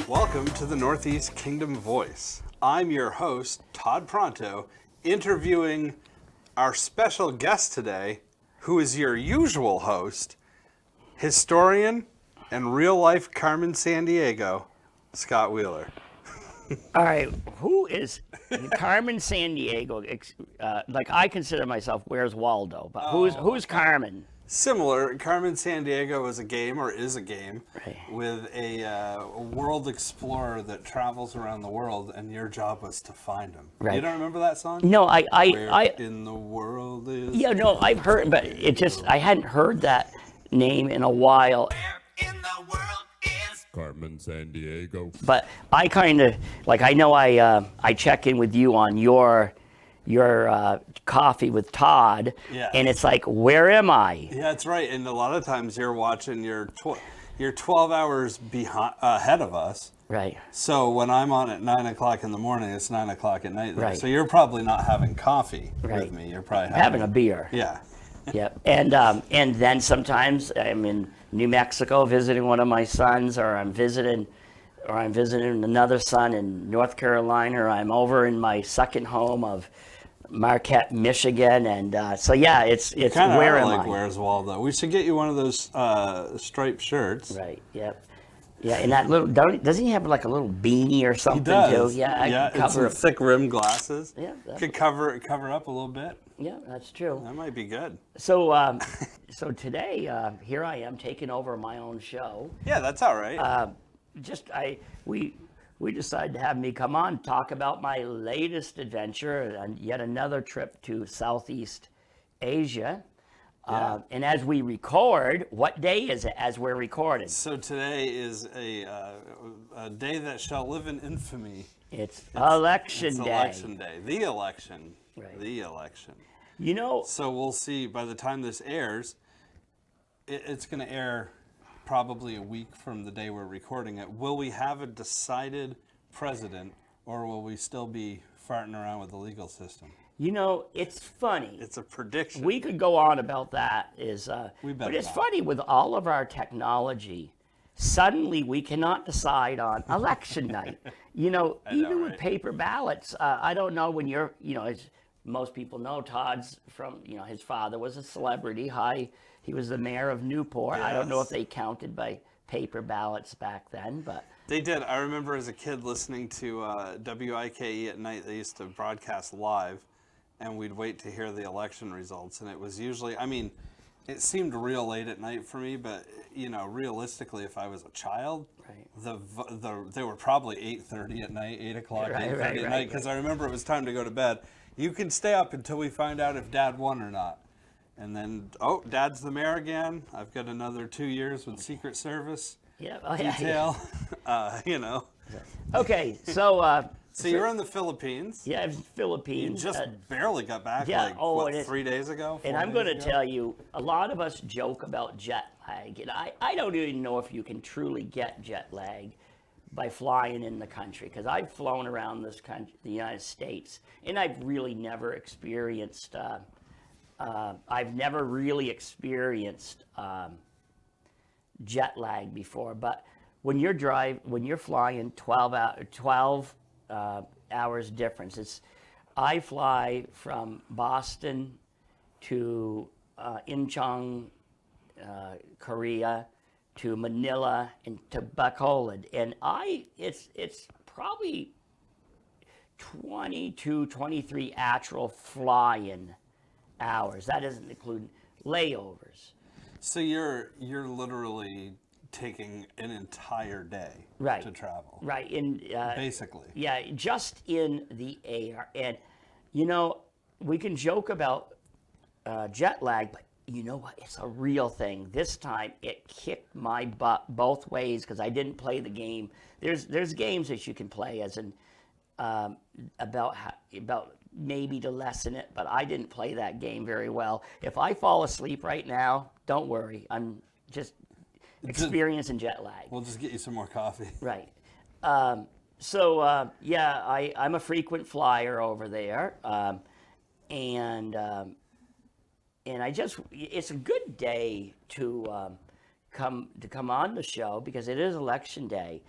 Welcome to the Northeast Kingdom Voice. I'm your host, Todd Pronto, interviewing our special guest today, who is your usual host, historian and real-life Carmen Sandiego, Scott Wheeler. All right, who is Carmen Sandiego? Like I consider myself, where's Waldo? But who's Carmen? Similar, Carmen Sandiego is a game, or is a game, Right. with a world explorer that travels around the world, and your job was to find him. Right. You don't remember that song? No, Where I in the world is... yeah, no, I've heard, but it just I hadn't heard that name in a while. Where in the world is Carmen Sandiego. But I kind of like I know I check in with you on your coffee with Todd, Yeah. and it's like, where am I? Yeah, that's right. And a lot of times you're watching you're 12 hours ahead of us. Right. So when I'm on at 9 o'clock in the morning, it's 9 o'clock at night there. Right. So you're probably not having coffee Right. with me. You're probably Having a beer. Yeah. Yep. And then sometimes I'm in New Mexico visiting one of my sons, or I'm visiting another son in North Carolina, or I'm over in my second home of Marquette, Michigan, and so yeah, it's Kind of where am like I? Where's Waldo? We should get you one of those striped shirts. Right. Yep. Yeah, and that little doesn't he have like a little beanie or He something does. too? Yeah, I yeah. can It's cover some it. thick rimmed glasses. Yeah, Could cover up a little bit. Yeah, that's true. That might be good. So so today here I am taking over my own show. Yeah, that's all right. We decided to have me come on talk about my latest adventure and yet another trip to Southeast Asia. Yeah. And as we record, what day is it as we're recording? So today is a day that shall live in infamy. It's election It's day. election day. The election. Right. The election. You know, So we'll see by the time this airs, it's going to air probably a week from the day we're recording it. Will we have a decided president, or will we still be farting around with the legal system? it's funny. It's a prediction. We could go on about that. We better But it's not. funny with all of our technology. Suddenly, we cannot decide on election night. Even with right? paper ballots. I don't know when you're. As most people know, Todd's from. His father was a celebrity. He was the mayor of Newport. I don't know if Yes. they counted by paper ballots back then, but They did. I remember as a kid listening to WIKE at night. They used to broadcast live, and we'd wait to hear the election results. And it was usually, it seemed real late at night for me, but realistically, if I was a child, Right. they were probably 8:30 at night, 8 o'clock, Right, 8:30 right, at right, night, because I remember it was time to go to bed. You can stay up until we find out if Dad won or not. And then, Dad's the mayor again. I've got another 2 years with Secret Service yeah. detail. Okay, so So you're in the Philippines. yeah, You Philippines. just barely got back, yeah, like, oh, what, it is. 3 days ago? And 4 I'm going to days ago? tell you, a lot of us joke about jet lag, and I don't even know if you can truly get jet lag by flying in the country, because I've flown around this country, the United States, and I've really never experienced. I've never really experienced jet lag before, but when you're flying 12 hours difference. I fly from Boston to Incheon, Korea, to Manila, and to Bacolod, and it's probably 22, 23 actual flying hours. That doesn't include layovers. So you're literally taking an entire day Right. to travel. Right, in Basically. yeah, just in the air. And we can joke about jet lag, but you know what? It's a real thing. This time it kicked my butt both ways because I didn't play the game. There's games that you can play as an about maybe to lessen it, but I didn't play that game very well. If I fall asleep right now, don't worry. I'm just experiencing jet lag. We'll just get you some more coffee. Right. Yeah, I'm a frequent flyer over there, and it's a good day to come on the show because it is election day,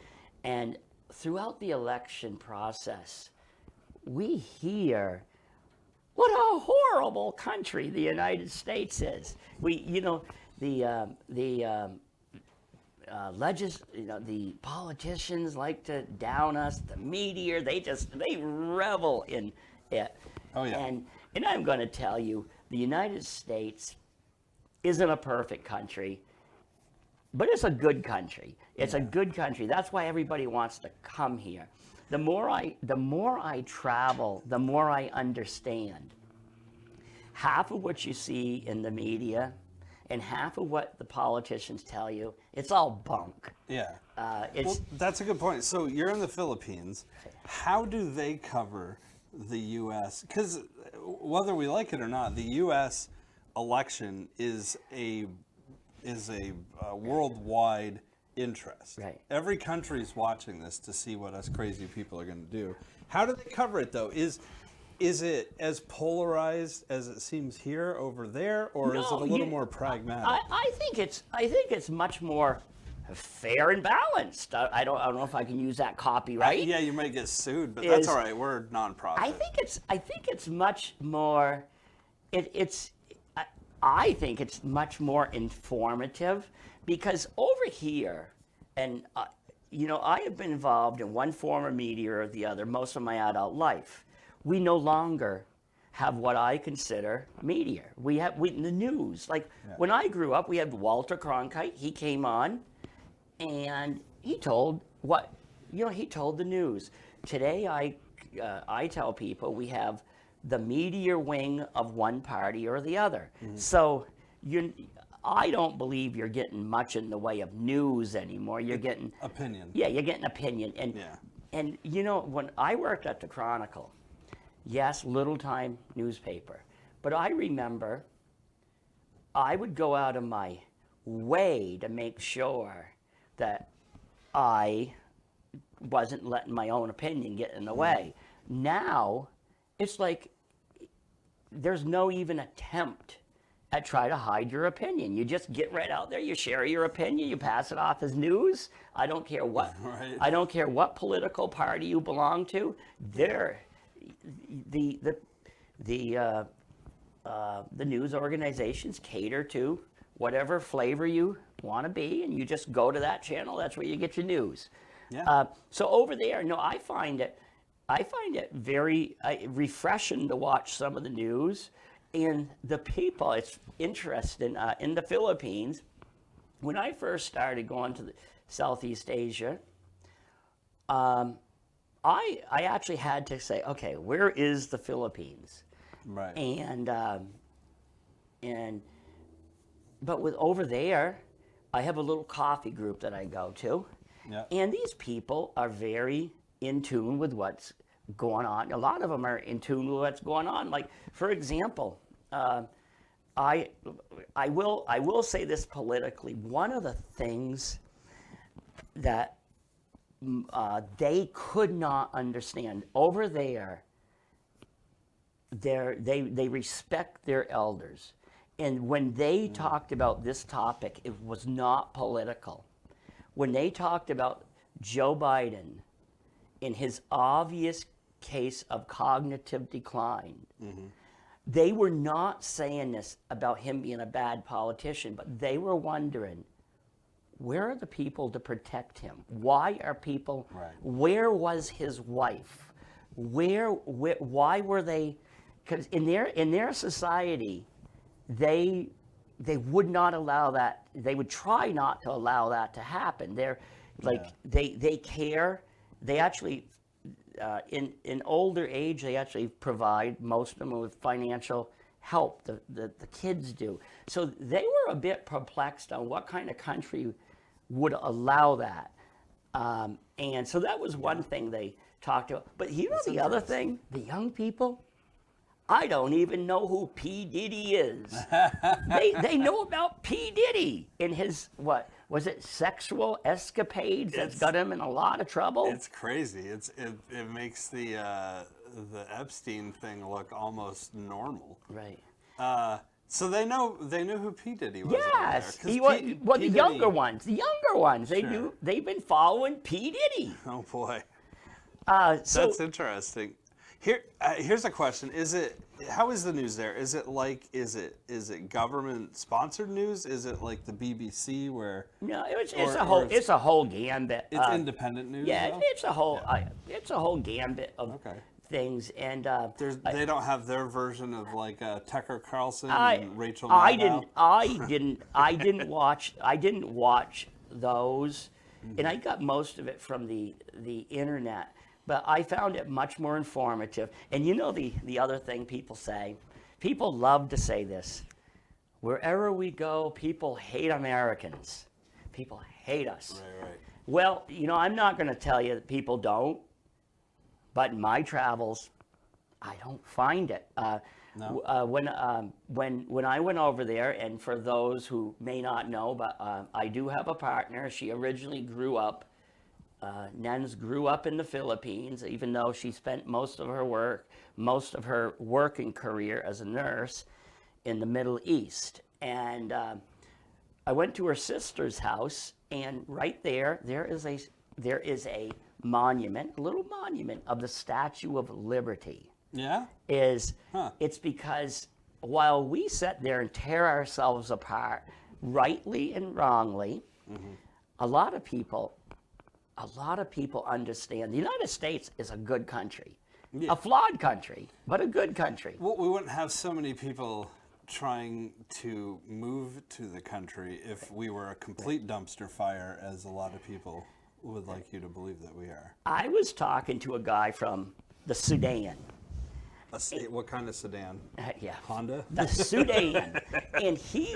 And throughout the election process, we hear what a horrible country the United States is. The politicians like to down us. The media, they revel in it. Oh, yeah. And I'm going to tell you, the United States isn't a perfect country, but it's a good country. It's a good country. That's why everybody wants to come here. The more I travel, the more I understand. Half of what you see in the media and half of what the politicians tell you, it's all bunk. Yeah. It's That's a good point. So you're in the Philippines. How do they cover the U.S.? Because whether we like it or not, the U.S. election is a worldwide interest. Right. Every country's watching this to see what us crazy people are going to do. How do they cover it, though? Is it as polarized as it seems here over there, or is it a little more pragmatic? I think it's much more fair and balanced. I don't know if I can use that copyright. Yeah, you might get sued, but that's all right. We're a nonprofit. I think it's much more. I think it's much more informative because over here, and I have been involved in one form of media or the other most of my adult life. We no longer have what I consider media. We have the news. Like when I grew up, we had Walter Cronkite. He came on, and he told he told the news. Today, I tell people we have the media wing of one party or the other. Mm-hmm. So I don't believe you're getting much in the way of news anymore. You're getting opinion. Yeah, you're getting opinion. And when I worked at the Chronicle, yes, little time newspaper, but I remember I would go out of my way to make sure that I wasn't letting my own opinion get in the way. Now, it's like there's no even attempt at try to hide your opinion. You just get right out there, you share your opinion, you pass it off as news. I don't care what I don't care what political party you belong to. The news organizations cater to whatever flavor you want to be, and you just go to that channel. That's where you get your news. Yeah. So over there, I find it very refreshing to watch some of the news, and the people. It's interesting in the Philippines. When I first started going to Southeast Asia, I actually had to say, okay, where is the Philippines? Right. But with over there, I have a little coffee group that I go to, and these people are very in tune with what's going on. A lot of them are in tune with what's going on. Like, for example, I will say this politically. One of the things that they could not understand over there, they respect their elders, and when they talked about this topic, it was not political. When they talked about Joe Biden in his obvious case of cognitive decline, they were not saying this about him being a bad politician, but they were wondering, where are the people to protect him? Why are people? Right. Where was his wife? Why were they? Because in their society, they would not allow that. They would try not to allow that to happen. They're like they care. They actually in older age, they actually provide most of them with financial help. The kids do. So they were a bit perplexed on what kind of country would allow that. And so that was one thing they talked about. But the other thing, the young people, I don't even know who P. Diddy is. They know about P. Diddy and his, what was it, sexual escapades that's got him in a lot of trouble. It's crazy. It makes the Epstein thing look almost normal. Right. So they knew who P. Diddy was. Yes, over there, he 'cause was. Well, P. the Diddy- younger ones, Sure. they've been following P. Diddy. Oh boy, So that's interesting. Here's a question: how is the news there? Is it government sponsored news? Is it like the BBC where no, it's or a whole gambit. it's independent news? Yeah, though? it's a whole gambit of Okay. things, and They don't have their version of like Tucker Carlson I and Rachel I Maddow? I didn't watch those, and I got most of it from the internet. But I found it much more informative. And you know the other thing people love to say this. Wherever we go, people hate Americans. People hate us. Right. Well, I'm not going to tell you that people don't, but in my travels, I don't find it. No? When I went over there, and for those who may not know, but I do have a partner. She originally grew up. Nens grew up in the Philippines, even though she spent most of her working career as a nurse in the Middle East. And I went to her sister's house, and right there is a monument, a little monument of the Statue of Liberty. Yeah. It's because while we sit there and tear ourselves apart, rightly and wrongly, a lot of people understand the United States is a good country, a flawed country, but a good country. Well, we wouldn't have so many people trying to move to the country if we were a complete dumpster fire, as a lot of people would like you to believe that we are. I was talking to a guy from the Sudan. What kind of sedan? Yeah, Honda? the Sudan, and he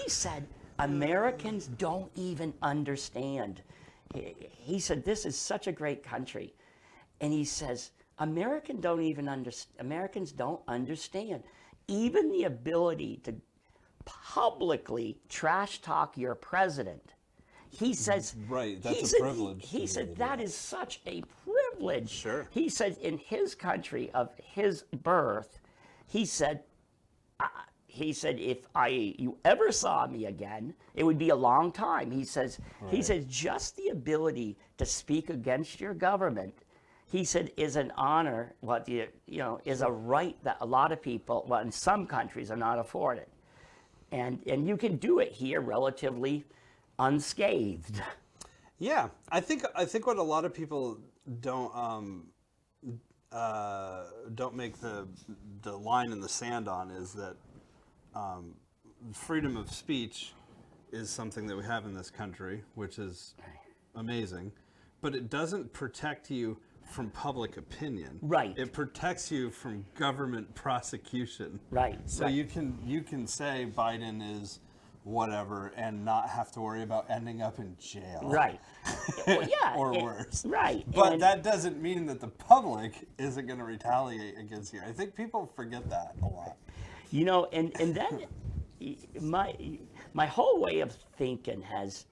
said Americans don't even understand. He said this is such a great country, and he says Americans don't understand even the ability to publicly trash talk your president. He says, Right, that's a privilege. He said that is such a privilege. Sure. He said in his country of his birth, he said if you ever saw me again, it would be a long time. He says just the ability to speak against your government, he said, is an honor. Is a right that a lot of people, in some countries, are not afforded, and you can do it here relatively unscathed. Yeah, I think what a lot of people don't make the line in the sand on is that freedom of speech is something that we have in this country, which is amazing, but it doesn't protect you from public opinion. Right. It protects you from government prosecution. Right. So you can say Biden is whatever and not have to worry about ending up in jail. Right. Well, yeah. Or worse. Right. But that doesn't mean that the public isn't going to retaliate against you. I think people forget that a lot. And then my whole way of thinking has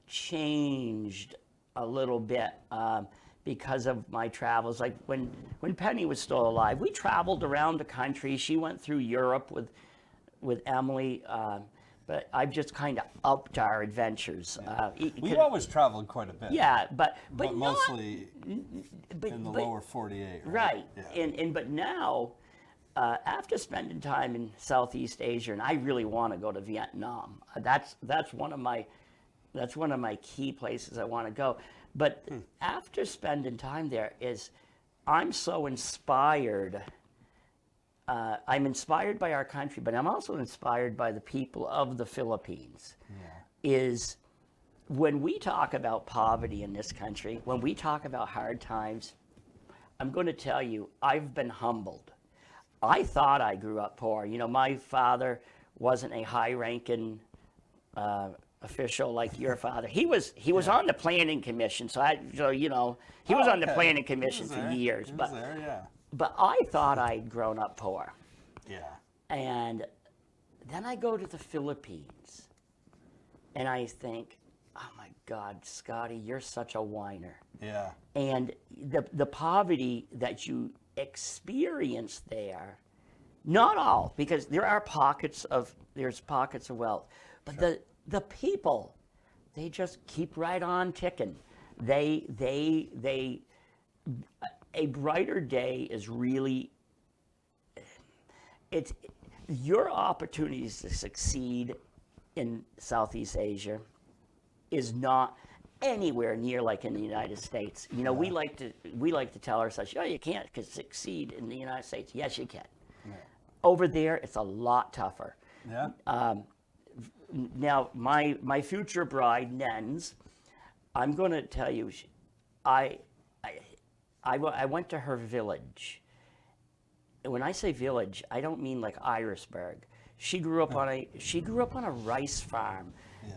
changed a little bit because of my travels. Like when Penny was still alive, we traveled around the country. She went through Europe with Emily, but I've just kind of upped our adventures. We've always traveled quite a bit. Yeah, but mostly in the lower 48. Right. Yeah. But now, after spending time in Southeast Asia, and I really want to go to Vietnam. That's one of my key places I want to go. But after spending time there, I'm so inspired. I'm inspired by our country, but I'm also inspired by the people of the Philippines. Yeah. Is when we talk about poverty in this country, when we talk about hard times, I'm going to tell you, I've been humbled. I thought I grew up poor. My father wasn't a high-ranking official like your father. He was on the planning commission, he was on the planning commission for years. But I thought I'd grown up poor. Yeah. And then I go to the Philippines, and I think, oh my God, Scotty, you're such a whiner. Yeah. And the poverty that you experience there Not all, because there are there's pockets of wealth, but the people, they just keep right on ticking. They a brighter day is really it's your opportunities to succeed in Southeast Asia is not anywhere near like in the United States. You know, we like to tell ourselves, oh, you can't succeed in the United States. Yes, you can. Yeah. Over there, it's a lot tougher. Yeah. Now, my future bride, Nens, I'm going to tell you, I went to her village. And when I say village, I don't mean like Irisburg. She grew up on a rice farm,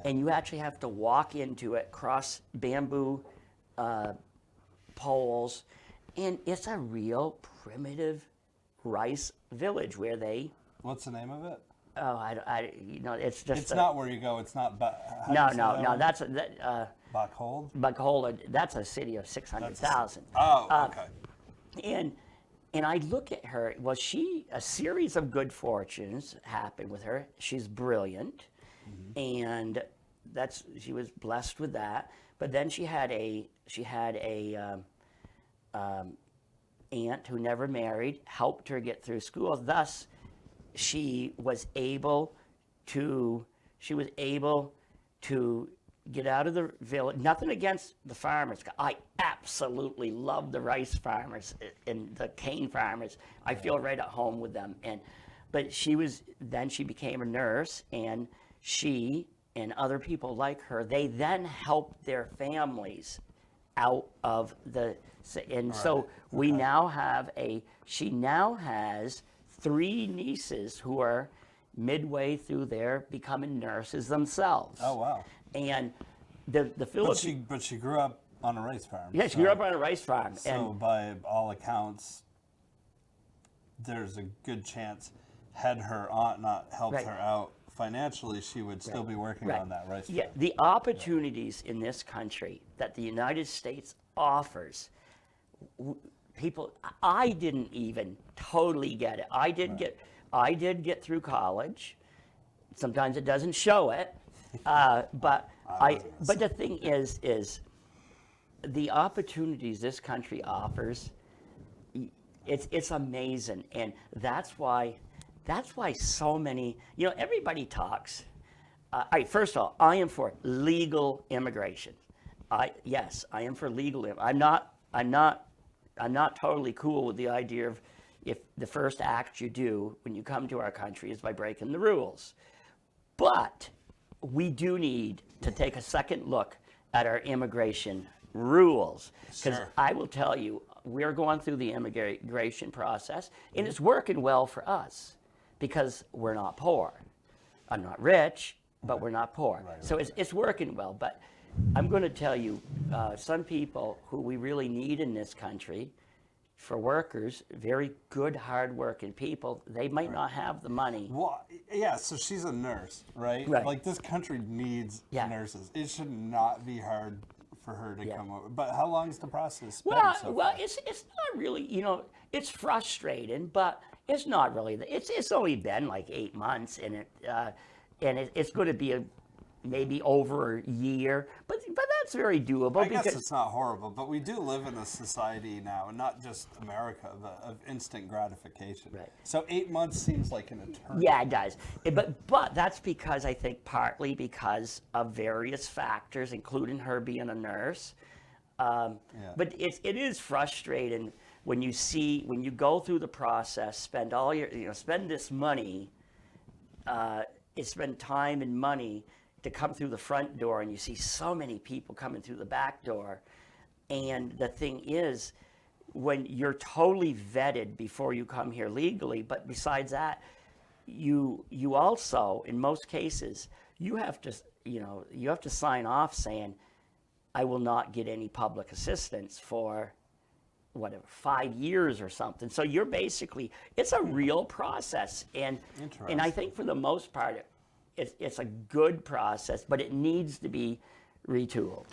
and you actually have to walk into it, cross bamboo poles, and it's a real primitive rice village where they. What's the name of it? Oh, it's just. It's not where you go. It's not. No. That's Buckhold. Buckhold. That's a city of 600,000. Oh, okay. And I look at her. Well, a series of good fortunes happened with her. She's brilliant, and she was blessed with that. But then she had a aunt who never married, helped her get through school. Thus, she was able to get out of the village. Nothing against the farmers. I absolutely love the rice farmers and the cane farmers. I feel right at home with them. But she became a nurse, and she and other people like her, they then helped their families out of the. And so she now has 3 nieces who are midway through their becoming nurses themselves. Oh, wow. And the Philippines. But she grew up on a rice farm. Yeah, she grew up on a rice farm. So by all accounts, there's a good chance, had her aunt not helped her out financially, she would still be working on that rice farm. Yeah, the opportunities in this country that the United States offers, people, I didn't even totally get it. I did get through college. Sometimes it doesn't show it, but the thing is the opportunities this country offers. It's amazing, and that's why so many. You know, everybody talks. First of all, I am for legal immigration. Yes, I am for legal. I'm not totally cool with the idea of if the first act you do when you come to our country is by breaking the rules. But we do need to take a second look at our immigration rules. Because I will tell you, we're going through the immigration process, and it's working well for us because we're not poor. I'm not rich, but we're not poor. So it's working well. But I'm going to tell you, some people who we really need in this country for workers, very good, hard-working people, they might not have the money. Well, yeah, so she's a nurse, right? Like, this country needs nurses. It should not be hard for her to come over. But how long is the process been so far? It's not really, it's frustrating, but it's not really. It's only been like 8 months, and it's going to be maybe over a year, but that's very doable. I guess it's not horrible, but we do live in a society now, and not just America, of instant gratification. Right. So 8 months seems like an eternity. Yeah, it does. But that's because I think partly because of various factors, including her being a nurse. But it is frustrating when you go through the process, spend this money, spend time and money to come through the front door, and you see so many people coming through the back door. And the thing is, when you're totally vetted before you come here legally, but besides that, you also, in most cases, you have to sign off saying, I will not get any public assistance for whatever, 5 years or something. So you're basically, it's a real process. And I think for the most part, it's a good process, but it needs to be retooled.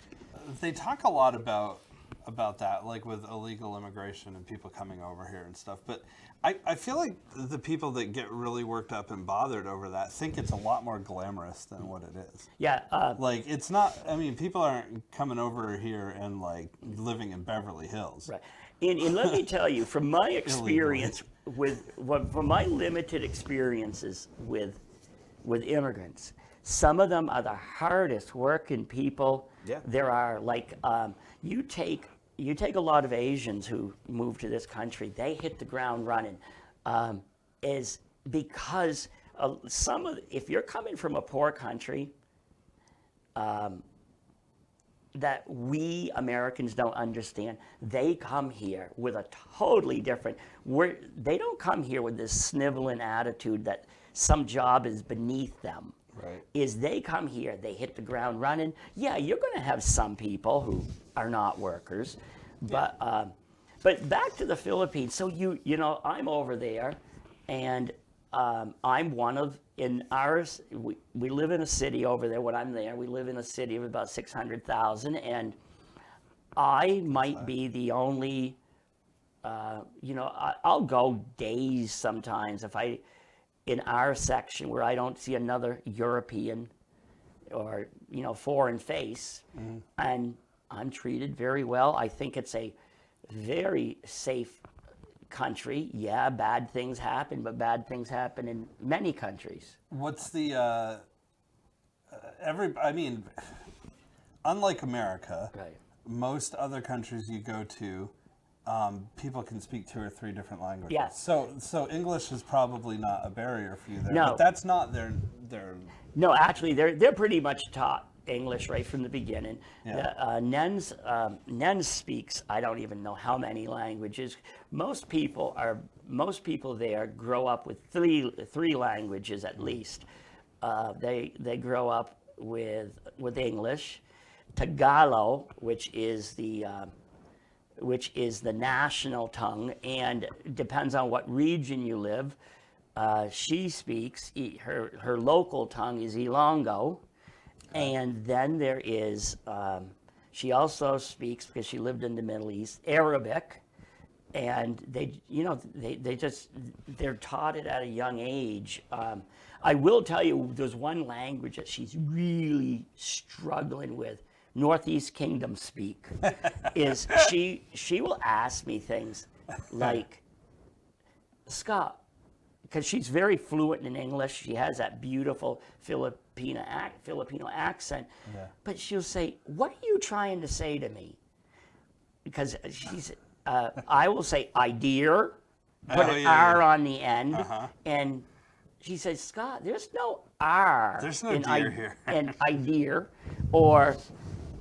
They talk a lot about about that, like with illegal immigration and people coming over here and stuff. But I feel like the people that get really worked up and bothered over that think it's a lot more glamorous than what it is. Yeah. Like, it's not, I mean, people aren't coming over here and like living in Beverly Hills. Right. And let me tell you, from my experience from my limited experiences with immigrants, some of them are the hardest working people. Yeah. There are, like, you take a lot of Asians who move to this country, they hit the ground running, is because if you're coming from a poor country, that we Americans don't understand, they come here with a totally different, they don't come here with this sniveling attitude that some job is beneath them. Right. Is they come here, they hit the ground running. Yeah, you're going to have some people who are not workers, but back to the Philippines. So you know, I'm over there, and I'm one of, in ours, we live in a city over there. When I'm there, we live in a city of about 600,000, and I might be the only, you know, I'll go days sometimes in our section where I don't see another European or, you know, foreign face, and I'm treated very well. I think it's a very safe country. Yeah, bad things happen, but bad things happen in many countries. What's the, I mean, unlike America, Right. most other countries you go to, people can speak 2 or 3 different languages. Yeah. So English is probably not a barrier for you there. No. But that's not their. No, actually, they're pretty much taught English right from the beginning. Yeah. Nens speaks, I don't even know how many languages. Most people there grow up with three languages at least. They grow up with English, Tagalog, which is the national tongue, and depends on what region you live. She speaks, her local tongue is Ilonggo, and then there is, she also speaks, because she lived in the Middle East, Arabic, and they're taught it at a young age. I will tell you, there's one language that she's really struggling with, Northeast Kingdom speak, is she will ask me things like, Scott, because she's very fluent in English, she has that beautiful Filipino accent, but she'll say, what are you trying to say to me? Because I will say, I dear, put an R on the end, and she says, Scott, there's no R. There's no dear here. And I dear, or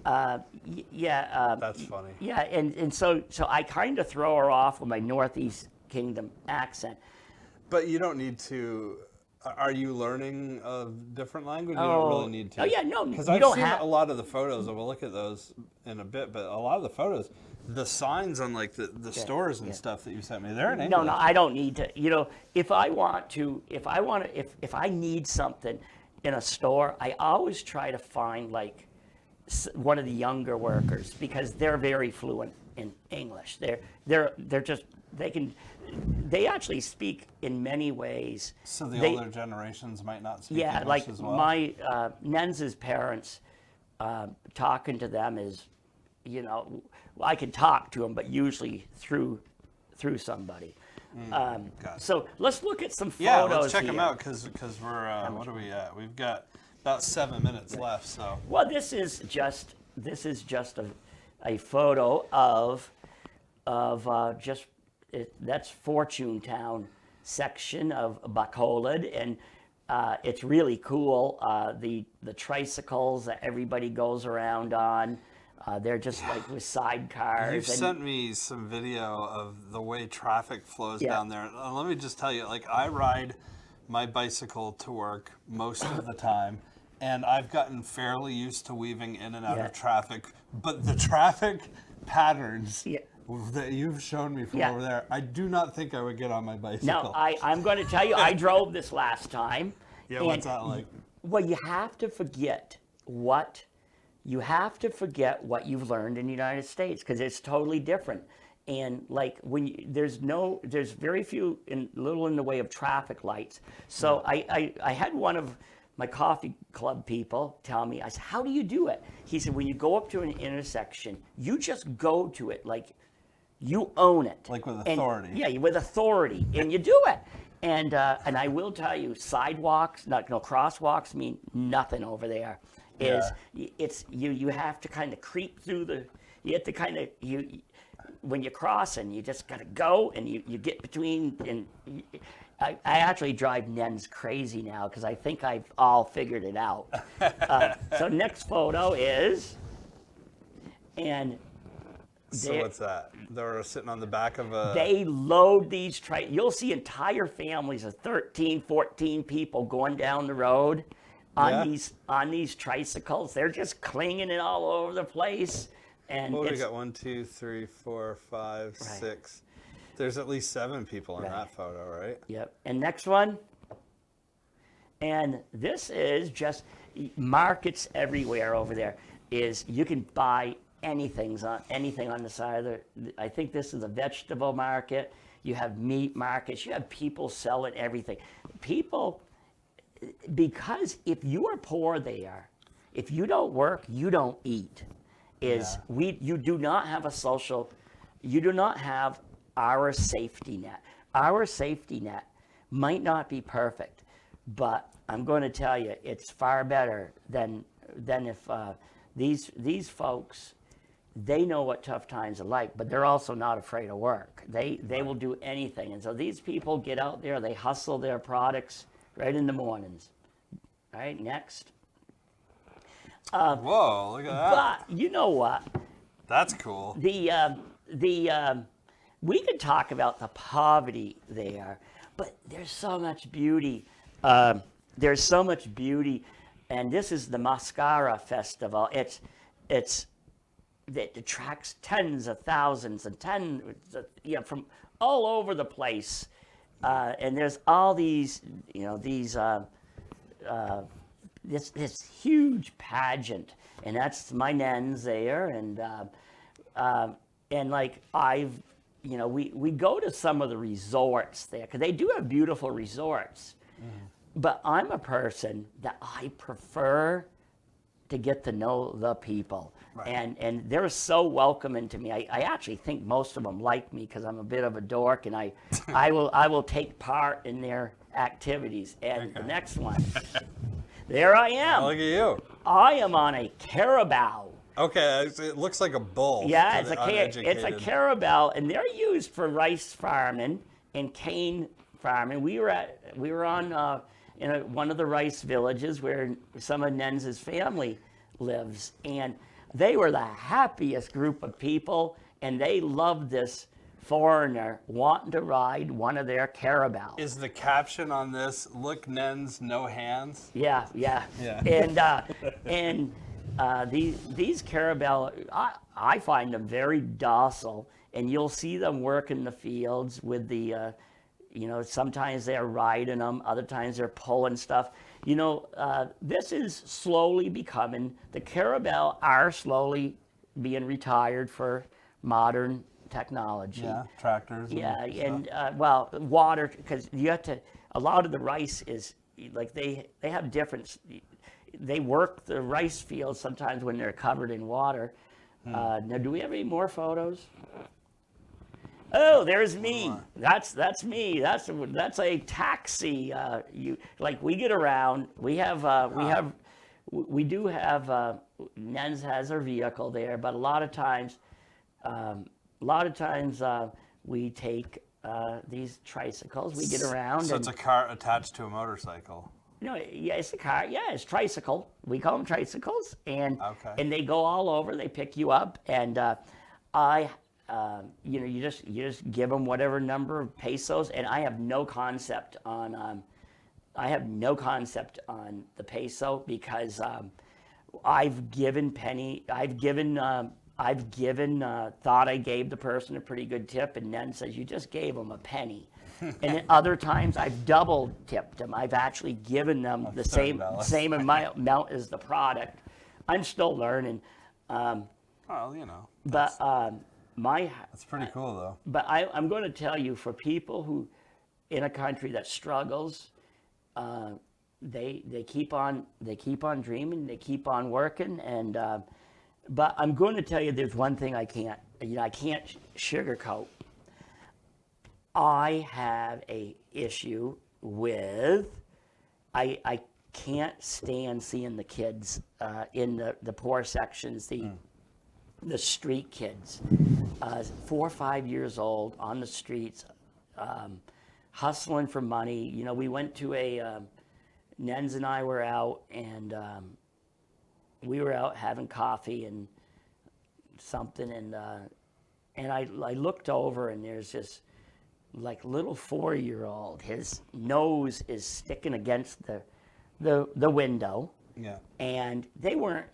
That's funny. yeah, and so I kind of throw her off with my Northeast Kingdom accent. But you don't need to. Are you learning a different language? You don't really need to. Oh yeah, no, Because you I've don't seen have. a lot of the photos, and we'll look at those in a bit. But a lot of the photos, the signs on like the stores and stuff that you sent me, they're in English. No, I don't need to. You know, if I need something in a store, I always try to find like one of the younger workers, because they're very fluent in English. They actually speak in many ways. So the older generations might not speak Yeah, English like as well. my Nens's parents, talking to them is, you know, I can talk to them, but usually through somebody. So let's look at some photos. Yeah, let's check here. them out because we're what are we at? We've got about 7 minutes left. So Well, this is just a photo of that's Fortune Town section of Bacolod, and it's really cool. The tricycles that everybody goes around on, they're just like with sidecars. you've sent me some video of the way traffic flows Yeah. down there. Let me just tell you, like I ride my bicycle to work most of the time, and I've gotten fairly used to weaving in and out Yeah. of traffic. But the traffic patterns Yeah. that you've shown me from Yeah. over there, I do not think I would get on my bicycle. No, I'm going to tell you, I drove this last time. Yeah, what's that like? Well, you have to forget what you have to forget what you've learned in the United States because it's totally different. And like there's very few little in the way of traffic lights. So I had one of my coffee club people tell me, I said, how do you do it? He said, when you go up to an intersection, you just go to it like you own it. Like with And- authority. yeah, with authority, and you do it. And I will tell you, sidewalks, crosswalks mean nothing over there. It's you have to kind of creep through you have to kind of when you're crossing, you just gotta go and you get between and. I actually drive Nens crazy now because I think I've all figured it out. So next photo is, and So what's that? They're sitting on the back of a. they load these you'll see entire families of 13, 14 people going down the road on these tricycles. They're just clinging it all over the place. And What do we got? 1, 2, 3, 4, 5, 6. There's at least 7 people in that photo, right? Yep. And next one. And this is just markets everywhere over there. Is you can buy anything on the side of I think this is a vegetable market. You have meat markets. You have people selling everything. People, because if you are poor there, if you don't work, you don't eat. You do not have a social, you do not have our safety net. Our safety net might not be perfect, but I'm going to tell you, it's far better than if these folks, they know what tough times are like, but they're also not afraid of work. They will do anything. And so these people get out there, they hustle their products right in the mornings. All right, next. Whoa, look at that. But you know what? That's cool. We could talk about the poverty there, but there's so much beauty. There's so much beauty, and this is the Mascara Festival. It attracts tens of thousands and from all over the place, and there's all these this huge pageant, and that's my Nens there, and like we go to some of the resorts there because they do have beautiful resorts. But I'm a person that I prefer to get to know the people. Right. And they're so welcoming to me. I actually think most of them like me because I'm a bit of a dork, and I will take part in their activities. And the next one, there I am. Oh, look at you. I am on a carabao. Okay, it looks like a bull. Yeah, to it's the a uneducated. carabao, and they're used for rice farming and cane farming. We were on in one of the rice villages where some of Nens's family lives, and they were the happiest group of people, and they loved this foreigner wanting to ride one of their carabaos. Is the caption on this, "Look, Nens, no hands"? Yeah. And these carabao, I find them very docile, and you'll see them work in the fields with the, sometimes they're riding them, other times they're pulling stuff. This is slowly becoming, the carabao are slowly being retired for modern technology. Yeah, tractors. Yeah, and and water, because you have to, a lot of the rice is, like they have different, they work the rice fields sometimes when they're covered in water. Now, do we have any more photos? Oh, there's me. That's me. That's a taxi. We get around. We have Nens has her vehicle there, but a lot of times we take these tricycles. We get around. So it's a car attached to a motorcycle. Yeah, it's a car. Yeah, it's tricycle. We call them tricycles, and they go all over. They pick you up, and you just give them whatever number of pesos. And I have no concept on the peso because I've given thought I gave the person a pretty good tip, and then says you just gave them a penny. And then other times I've double tipped them. I've actually given them the same amount as the product. I'm still learning. Well, you know, But that's pretty cool though. But I'm going to tell you, for people who, in a country that struggles, they keep on dreaming, they keep on working, and but I'm going to tell you, there's one thing I can't sugarcoat. I have a issue with I can't stand seeing the kids in the poor sections, the street kids, 4 or 5 years old on the streets, hustling for money. You know, we went to Nens and I were out, and we were out having coffee and something, and I looked over, and there's this like little 4-year-old. His nose is sticking against the window. Yeah. And they weren't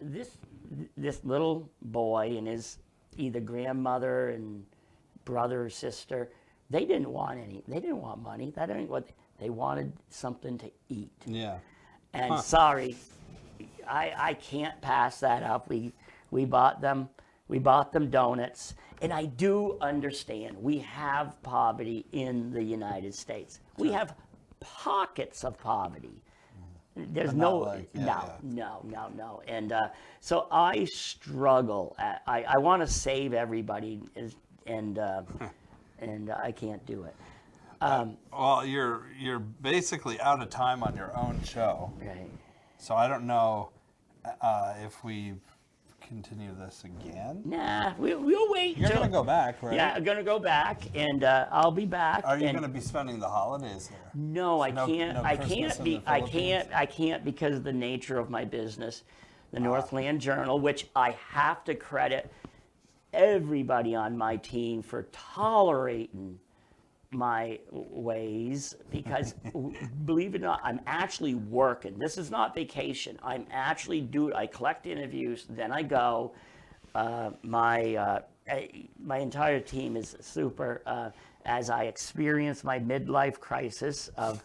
this little boy and his either grandmother and brother or sister. They didn't want money. That ain't what they wanted. Something to eat. Yeah. And sorry, I can't pass that up. We bought them donuts, and I do understand we have poverty in the United States. We have pockets of poverty. There's no, no. And so I struggle. I want to save everybody, and I can't do it. Well, you're basically out of time on your own show. Right. So I don't know if we continue this again. Nah, we'll wait. You're gonna go back, right? Yeah, I'm gonna go back, and I'll be back. Are you gonna be spending the holidays here? No, I No- can't. no I Christmas can't in be. the I Philippines? can't because of the nature of my business, the Northland Journal, which I have to credit everybody on my team for tolerating my ways, because believe it or not, I'm actually working. This is not vacation. I'm actually I collect interviews, then I go. My entire team is super. As I experience my midlife crisis of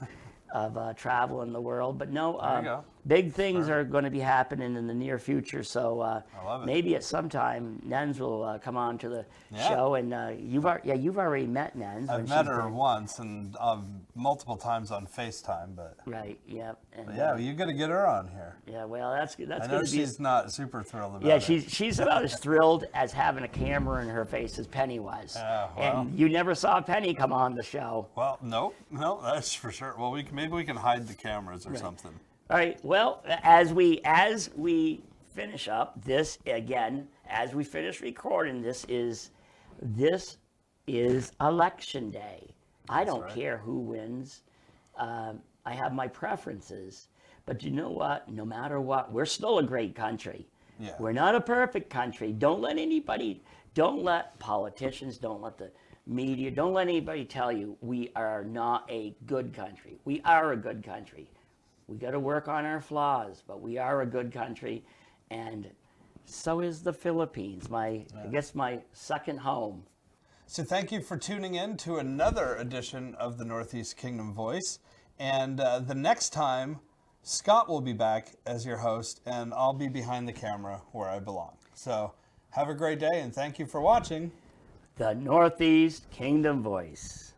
traveling the world, but no, There you go. big things are going to be happening in the near future. So love it. maybe at some time Nens will come on to the Yeah. show, and you've already met Nens. I've when met she's her been- once and multiple times on FaceTime, but Right. Yep. And, yeah, you got to get her on here. yeah. Well, that's I going know to be. she's not super thrilled about Yeah, it. she's about as thrilled as having a camera in her face as Penny was. Yeah, well. And you never saw Penny come on the show. Well, no, that's for sure. Well, maybe we can hide the cameras or something. All right. Well, as we finish up this again, as we finish recording, this is election day. I don't right. care who wins. I have my preferences, but you know what? No matter what, we're still a great country. Yeah. We're not a perfect country. Don't let politicians, don't let the media, don't let anybody tell you we are not a good country. We are a good country. We got to work on our flaws, but we are a good country, and so is the Philippines. I guess my second home. So thank you for tuning in to another edition of the Northeast Kingdom Voice. And the next time, Scott will be back as your host, and I'll be behind the camera where I belong. So have a great day, and thank you for watching. The Northeast Kingdom Voice.